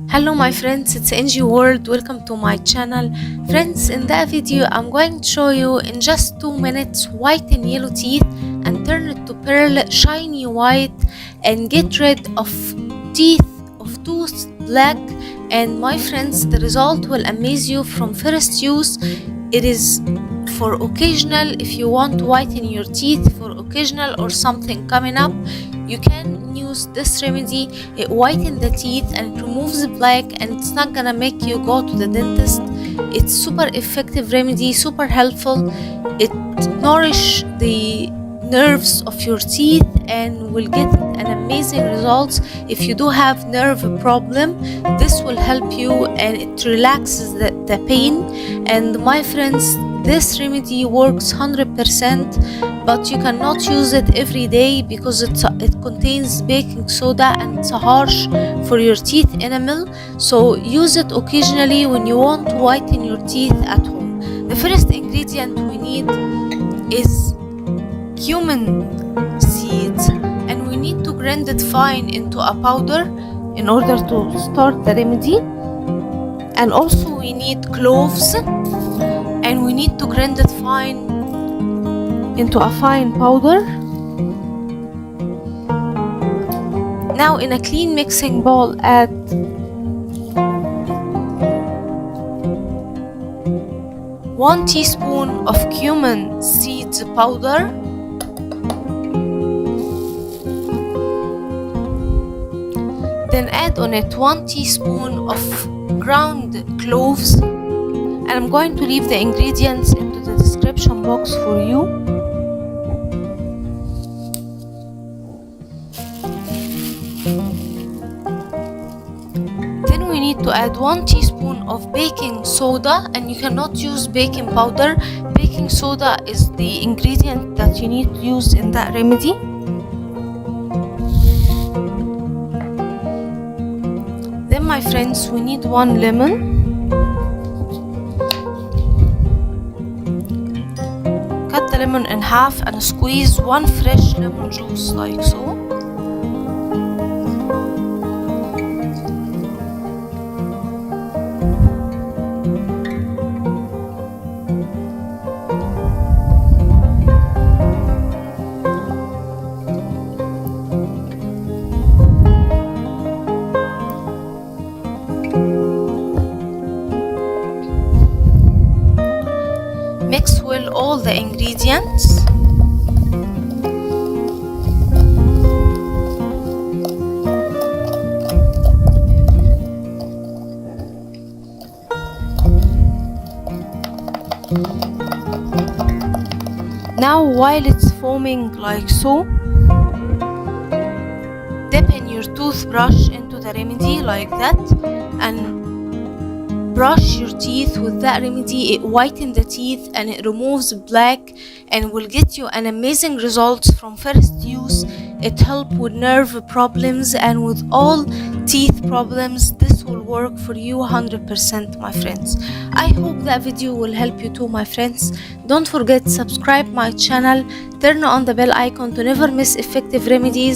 Hello my friends, it's Angie World. Welcome to my channel. Friends, in that video I'm going to show you in just 2 minutes whiten yellow teeth and turn it to pearl shiny white and get rid of tooth black. And my friends, the result will amaze you from first use. It is for occasional. If you want to whiten your teeth for occasional or something coming up, you can use this remedy. It whitens the teeth and it removes the black, and it's not gonna make you go to the dentist. It's super effective remedy, super helpful. It nourishes the nerves of your teeth and will get an amazing results. If you do have nerve problem, this will help you and it relaxes the pain. And my friends, this remedy works 100%, but you cannot use it every day because it contains baking soda and it's harsh for your teeth enamel. So use it occasionally when you want to whiten your teeth at home. The first ingredient we need is cumin seeds, and we need to grind it fine into a powder in order to start the remedy. And also we need cloves, and we need to grind it fine into a fine powder. Now in a clean mixing bowl, add one teaspoon of cumin seeds powder, then add on it 1 teaspoon of ground cloves, and I'm going to leave the ingredients into the description box for you. Then we need to add 1 teaspoon of baking soda, and you cannot use baking powder. Baking soda is the ingredient that you need to use in that remedy. Then my friends, we need 1 lemon. Cut the lemon in half and squeeze 1 fresh lemon juice like so. Mix well all the ingredients. Now while it's foaming like so, dip in your toothbrush into the remedy like that and brush your teeth with that remedy. It whitens the teeth and it removes black and will get you an amazing results from first use. It helps with nerve problems and with all teeth problems. This will work for you 100%, my friends. I hope that video will help you too, my friends. Don't forget to subscribe my channel, turn on the bell icon to never miss effective remedies.